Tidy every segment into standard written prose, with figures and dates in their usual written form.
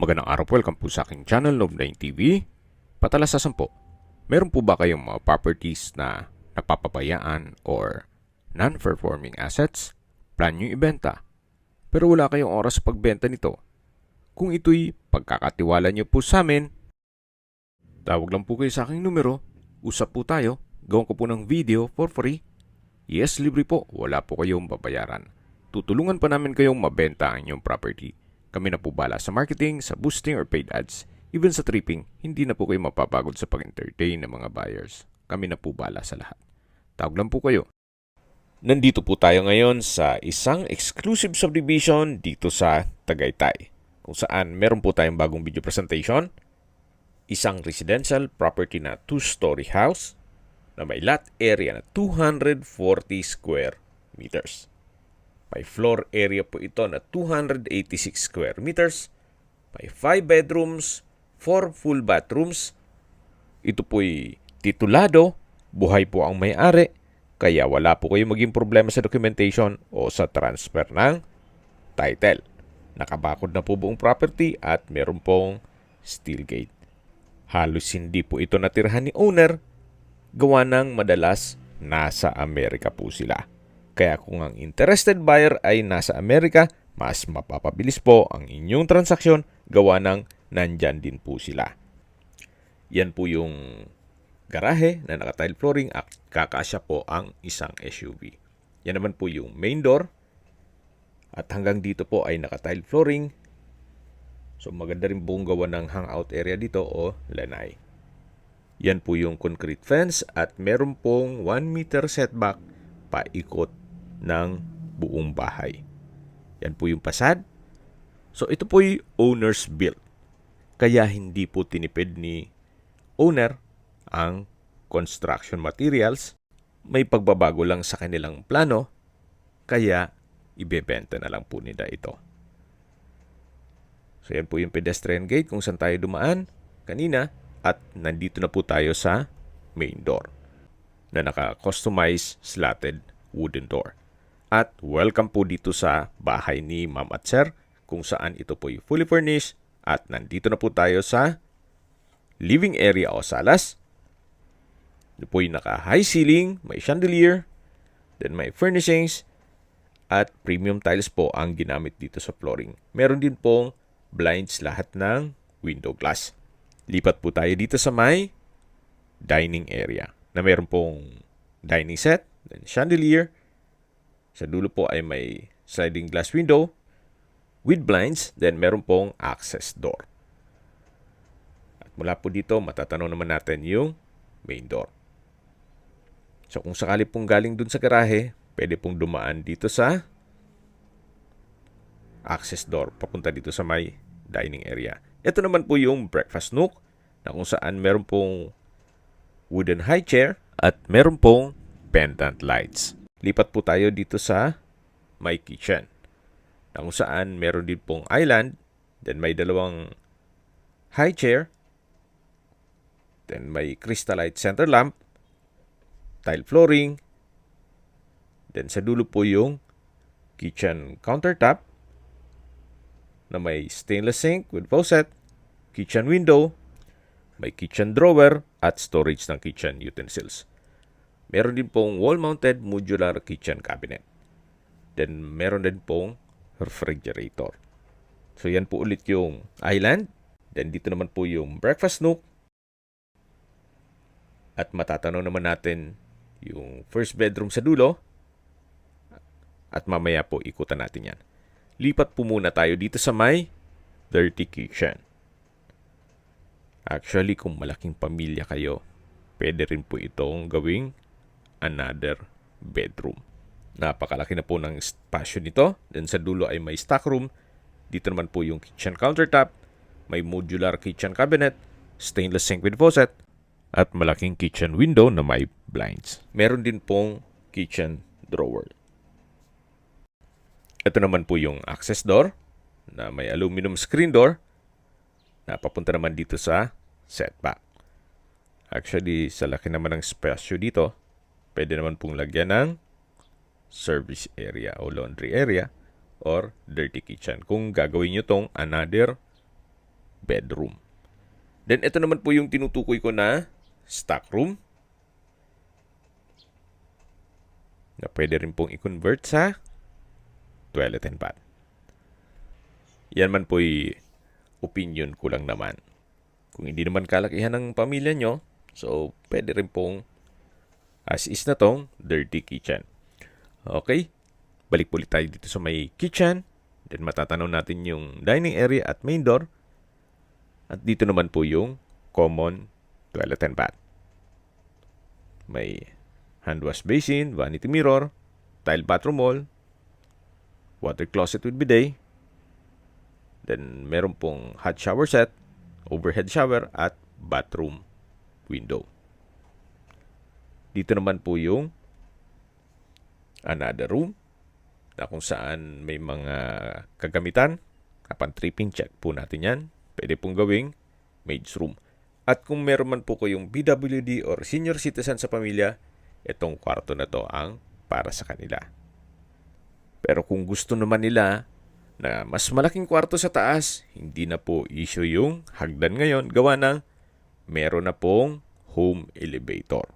Magandang araw po, welcome po sa aking channel, Love9 TV. Patalasasan po, meron po ba kayong mga properties na napapabayaan or non-performing assets? Plan nyo ibenta, pero wala kayong oras sa pagbenta nito. Kung ito'y pagkakatiwala nyo po sa amin, tawag lang po kayo sa aking numero, usap po tayo, gawin ko po ng video for free. Yes, libre po, wala po kayong babayaran. Tutulungan pa namin kayong mabenta ang inyong property. Kami na po bala sa marketing, sa boosting or paid ads. Even sa tripping, hindi na po kayo mapapagod sa pag-entertain ng mga buyers. Kami na po bala sa lahat. Tawag lang po kayo. Nandito po tayo ngayon sa isang exclusive subdivision dito sa Tagaytay. Kung saan meron po tayong bagong video presentation. Isang residential property na 2-story house na may lot area na 240 square meters. May floor area po ito na 286 square meters. May 5 bedrooms, 4 full bathrooms. Ito po'y titulado, buhay po ang may-ari, kaya wala po kayo maging problema sa documentation o sa transfer ng title. Nakabakod na po buong property at meron pong steel gate. Halos hindi po ito natirhan ni owner, gawa ng madalas nasa Amerika po sila. Kaya kung ang interested buyer ay nasa Amerika, mas mapapabilis po ang inyong transaksyon gawa ng nandyan din po sila. Yan po yung garahe na naka-tile flooring at kakasya po ang isang SUV. Yan naman po yung main door at hanggang dito po ay naka-tile flooring. So maganda rin pong gawa ng hangout area dito o lanai. Yan po yung concrete fence at meron pong 1 meter setback paikot ng buong bahay. Yan po yung pasad. So ito po yung owner's built. Kaya hindi po tinipid ni owner ang construction materials. May pagbabago lang sa kanilang plano. Kaya ibebenta na lang po nila ito. So yan po yung pedestrian gate kung saan tayo dumaan kanina. At nandito na po tayo sa main door na naka-customize slatted wooden door. At welcome po dito sa bahay ni Ma'am at Sir kung saan ito po ay fully furnished at nandito na po tayo sa living area o salas. Ito po ay naka-high ceiling, may chandelier, then may furnishings at premium tiles po ang ginamit dito sa flooring. Meron din pong blinds lahat ng window glass. Lipat po tayo dito sa may dining area na meron pong dining set, then chandelier. Sa dulo po ay may sliding glass window with blinds, then meron pong access door. At mula po dito, matatanaw naman natin yung main door. So kung sakali pong galing dun sa garahe, pwede pong dumaan dito sa access door, papunta dito sa may dining area. Ito naman po yung breakfast nook na kung saan meron pong wooden high chair at meron pong pendant lights. Lipat po tayo dito sa my kitchen na kung saan meron din pong island, then may dalawang high chair, then may crystallite center lamp, tile flooring, then sa dulo po yung kitchen countertop na may stainless sink with faucet, kitchen window, may kitchen drawer at storage ng kitchen utensils. Meron din pong wall-mounted modular kitchen cabinet. Then meron din pong refrigerator. So yan po ulit yung island. Then dito naman po yung breakfast nook. At matatanaw naman natin yung first bedroom sa dulo. At mamaya po ikutan natin yan. Lipat po muna tayo dito sa may dirty kitchen. Actually, kung malaking pamilya kayo, pwede rin po itong gawing another bedroom. Napakalaki na po ng spasyo nito. Then sa dulo ay may stock room. Dito naman po yung kitchen countertop. May modular kitchen cabinet, stainless sink with faucet, at malaking kitchen window na may blinds. Meron din pong kitchen drawer. Ito naman po yung access door na may aluminum screen door na papunta naman dito sa setback. Actually, sa laki naman ng spasyo dito, pwede naman pong lagyan ng service area o laundry area or dirty kitchen. Kung gagawin nyo tong another bedroom. Then ito naman po yung tinutukoy ko na stock room na pwede rin pong i-convert sa toilet and bath. Yan man po'y opinion ko lang naman. Kung hindi naman kalakihan ng pamilya nyo, so pwede rin pong as is na tong dirty kitchen. Okay, balik ulit tayo dito sa may kitchen. Then matatanaw natin yung dining area at main door. At dito naman po yung common toilet and bath. May hand wash basin, vanity mirror, tile bathroom wall, water closet with bidet. Then meron pong hot shower set, overhead shower at bathroom window. Dito naman po yung another room na kung saan may mga kagamitan. Kapag tripping, check po natin yan. Pwede pong gawing maid's room. At kung meron man po kayong PWD or senior citizen sa pamilya, itong kwarto na to ang para sa kanila. Pero kung gusto naman nila na mas malaking kwarto sa taas, hindi na po issue yung hagdan ngayon. Gawa ng meron na pong home elevator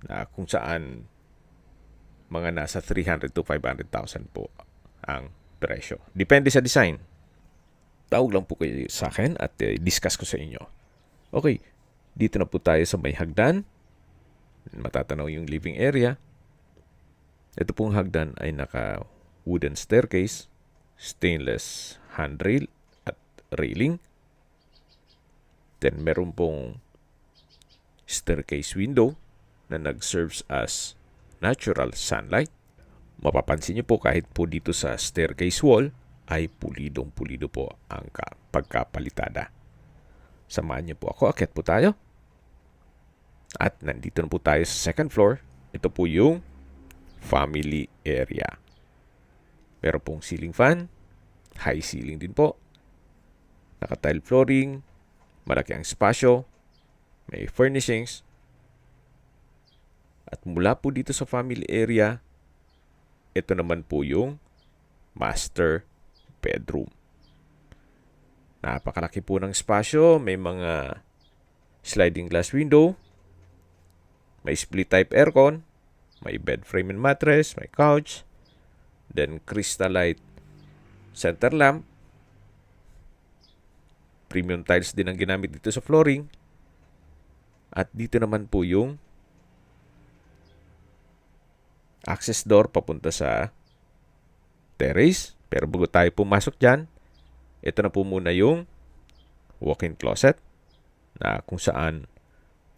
na kung saan mga nasa 300 to 500,000 po ang presyo. Depende sa design. Tawag lang po kayo sa akin at discuss ko sa inyo. Okay, dito na po tayo sa may hagdan. Matatanaw yung living area. Ito pong hagdan ay naka wooden staircase, stainless handrail at railing. Then meron pong staircase window na nag-serves as natural sunlight. Mapapansin niyo po kahit po dito sa staircase wall ay pulidong-pulido po ang pagkapalitada. Samahan niyo po ako, akyat po tayo. At nandito na po tayo sa second floor. Ito po yung family area. Meron pong ceiling fan, high ceiling din po. Naka-tile flooring, malaki ang espasyo, may furnishings. At mula po dito sa family area, ito naman po yung master bedroom. Napakalaki po ng espasyo, may mga sliding glass window, may split type aircon, may bed frame and mattress, may couch, then crystalite center lamp. Premium tiles din ang ginamit dito sa flooring. At dito naman po yung access door papunta sa terrace. Pero bago tayo pumasok dyan, ito na po muna yung walk-in closet na kung saan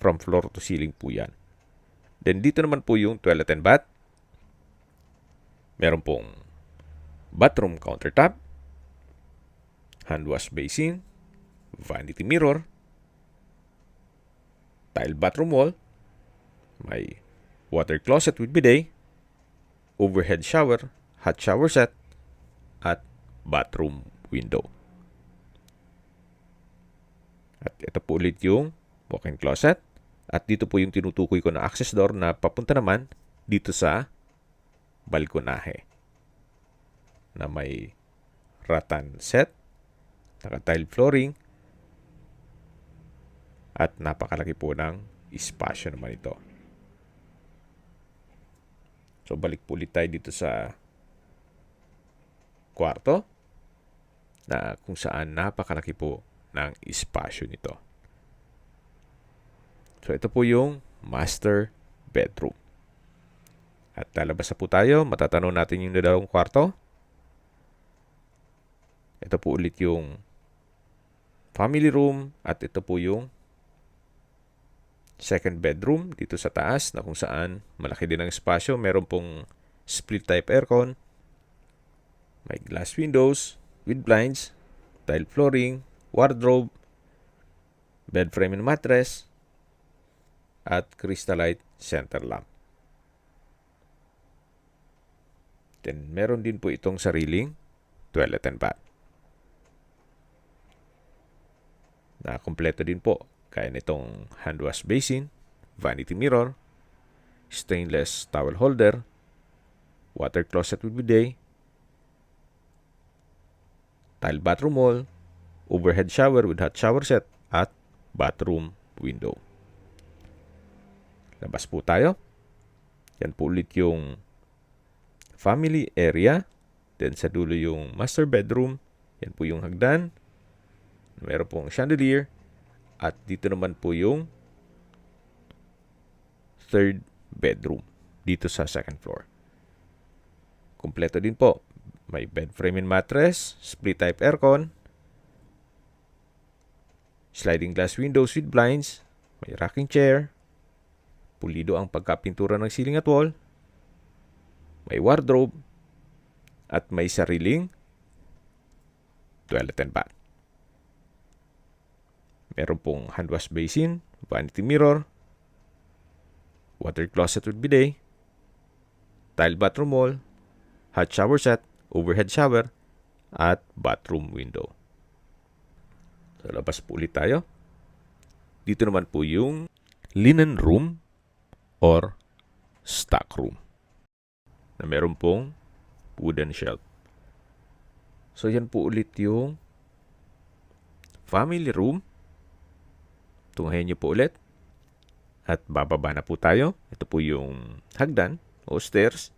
from floor to ceiling po yan. Then dito naman po yung toilet and bath. Meron pong bathroom countertop, hand wash basin, vanity mirror, tile bathroom wall, may water closet with bidet, overhead shower, hot shower set, at bathroom window. At ito po ulit yung walk-in closet. At dito po yung tinutukoy ko na access door na papunta naman dito sa balkonahe na may rattan set, naka-tile flooring, at napakalaki po ng espasyo naman ito. So balik po ulit tayo dito sa kwarto na kung saan napakalaki po ng espasyo nito. So ito po yung master bedroom. At lalabas na po tayo, matatanaw natin yung dalawang kwarto. Ito po ulit yung family room at ito po yung second bedroom dito sa taas na kung saan malaki din ang espasyo. Meron pong split type aircon, may glass windows with blinds, tile flooring, wardrobe, bed frame and mattress, at crystalite center lamp. Then meron din po itong sariling toilet and bath na kompleto din po. Kaya nitong hand wash basin, vanity mirror, stainless towel holder, water closet with bidet, tile bathroom wall, overhead shower with hot shower set, at bathroom window. Labas po tayo. Yan po ulit yung family area. Then sa dulo yung master bedroom. Yan po yung hagdan. Meron pong chandelier. At dito naman po yung third bedroom. Dito sa second floor. Kompleto din po. May bed frame and mattress, split type aircon, sliding glass windows with blinds, may rocking chair, pulido ang pagkapintura ng ceiling at wall, may wardrobe, at may sariling toilet and bath. Meron pong hand wash basin, vanity mirror, water closet with bidet, tile bathroom wall, hot shower set, overhead shower, at bathroom window. So, labas po ulit tayo. Dito naman po yung linen room or stock room na meron pong wooden shelf. So, yan po ulit yung family room. Tunghayin niyo po ulit. At bababa na po tayo. Ito po yung hagdan o stairs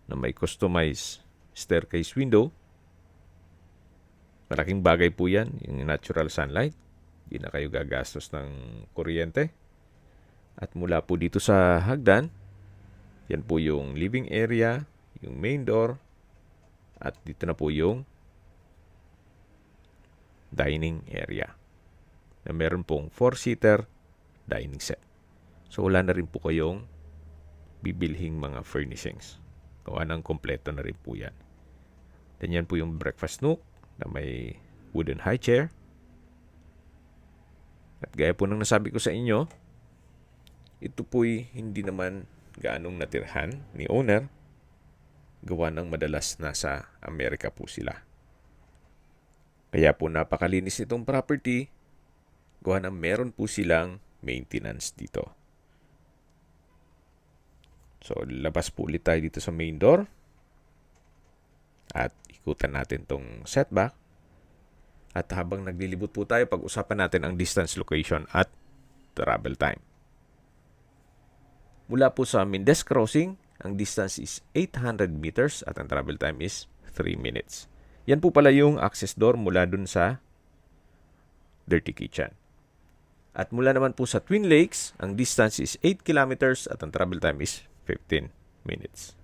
na may customized staircase window. Malaking bagay po yan, yung natural sunlight. Hindi na kayo gagastos ng kuryente. At mula po dito sa hagdan, yan po yung living area, yung main door, at dito na po yung dining area na meron pong 4-seater dining set. So wala na rin po kayong bibilhing mga furnishings. Gawa ng kompleto na rin po yan. Then yan po yung breakfast nook na may wooden high chair. At gaya po ng nasabi ko sa inyo, ito po'y hindi naman gaanong natirhan ni owner. Gawa ng madalas nasa Amerika po sila. Kaya po napakalinis itong property. Gawa ng meron po silang maintenance dito. So, labas po ulit tayo dito sa main door. At ikutan natin tong setback. At habang naglilibot po tayo, pag-usapan natin ang distance, location, at travel time. Mula po sa Mendez Crossing, ang distance is 800 meters at ang travel time is 3 minutes. Yan po pala yung access door mula dun sa Dirty Kitchen. At mula naman po sa Twin Lakes, ang distance is 8 kilometers at ang travel time is 15 minutes.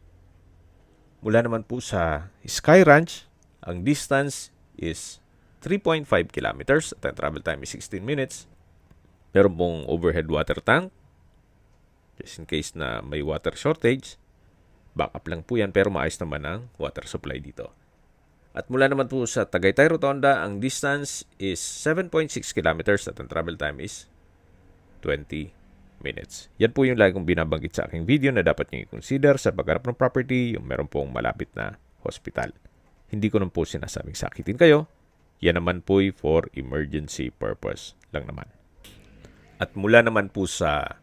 Mula naman po sa Sky Ranch, ang distance is 3.5 kilometers at ang travel time is 16 minutes. Meron pong overhead water tank just in case na may water shortage. Backup lang po yan pero maayos naman ang water supply dito. At mula naman po sa Tagaytay Rotonda, ang distance is 7.6 kilometers at ang travel time is 20 minutes. Yan po yung lagi kong binabanggit sa aking video na dapat nyo i-consider sa pagharap ng property, yung meron pong malapit na hospital. Hindi ko naman po sinasabing sakitin kayo. Yan naman po for emergency purpose lang naman. At mula naman po sa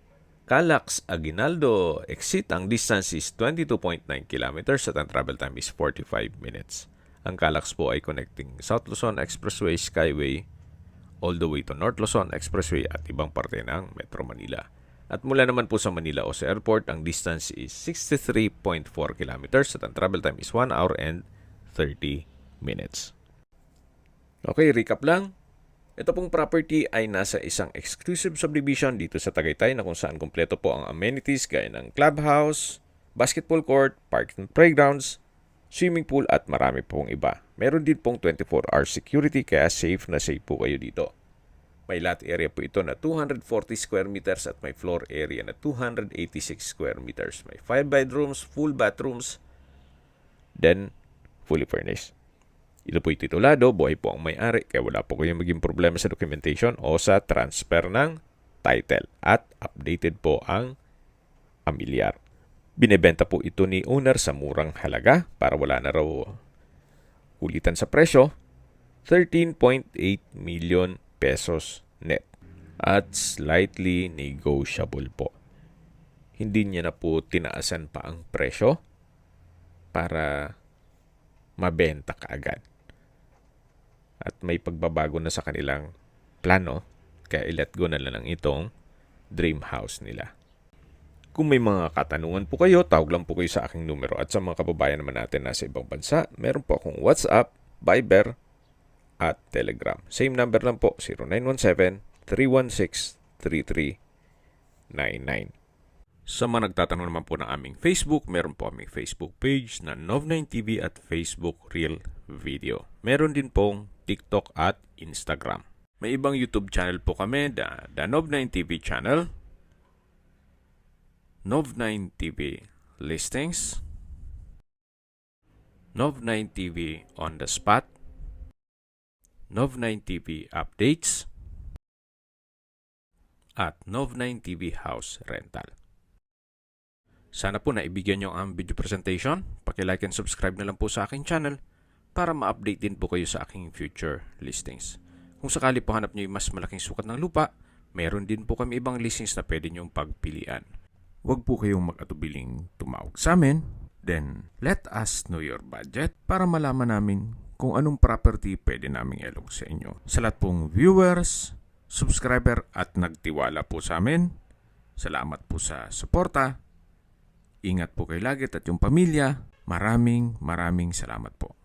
Calax Aguinaldo exit, ang distance is 22.9 kilometers at ang travel time is 45 minutes. Ang Calax po ay connecting South Luzon Expressway Skyway all the way to North Luzon Expressway at ibang parte ng Metro Manila. At mula naman po sa Manila Ose Airport, ang distance is 63.4 kilometers at ang travel time is 1 hour and 30 minutes. Okay, recap lang. Ito pong property ay nasa isang exclusive subdivision dito sa Tagaytay na kung saan kumpleto po ang amenities gaya ng clubhouse, basketball court, park and playgrounds, swimming pool at marami pong iba. Meron din pong 24-hour security kaya safe na safe po kayo dito. May lot area po ito na 240 square meters at may floor area na 286 square meters. May 5 bedrooms, full bathrooms, then fully furnished. Ito po'y titulado, buhay po ang may-ari kaya wala po kayong maging problema sa documentation o sa transfer ng title at updated po ang amilyar. Binebenta po ito ni owner sa murang halaga para wala na raw ulitan sa presyo, 13.8 million pesos net at slightly negotiable po. Hindi niya na po tinaasan pa ang presyo para mabenta kaagad. at may pagbabago na sa kanilang plano, kaya i-let go na lang itong dream house nila. Kung may mga katanungan po kayo, tawag lang po kayo sa aking numero. At sa mga kababayan naman natin nasa ibang bansa, meron po akong WhatsApp, Viber, at Telegram. Same number lang po, 0917-316-3399. Sa mga nagtatanong naman po ng aming Facebook, meron po aming Facebook page na Nov9TV at Facebook Reel Video. Meron din pong TikTok at Instagram. May ibang YouTube channel po kami, the Nov9TV channel, Nov9TV Listings, Nov9TV On The Spot, Nov9TV Updates, at Nov9TV House Rental. Sana po naibigyan nyo ang video presentation. Paki-like and subscribe na lang po sa aking channel para ma-update din po kayo sa aking future listings. Kung sakali po hanap nyo yung mas malaking sukat ng lupa, meron din po kami ibang listings na pwede nyong pagpilian. Huwag po kayong mag-atubiling tumawag sa amin. Then, let us know your budget para malaman namin kung anong property pwede naming ilog sa inyo. Sa lahat pong viewers, subscriber at nagtiwala po sa amin, salamat po sa suporta. Ingat po kayo lagi at yung pamilya. Maraming salamat po.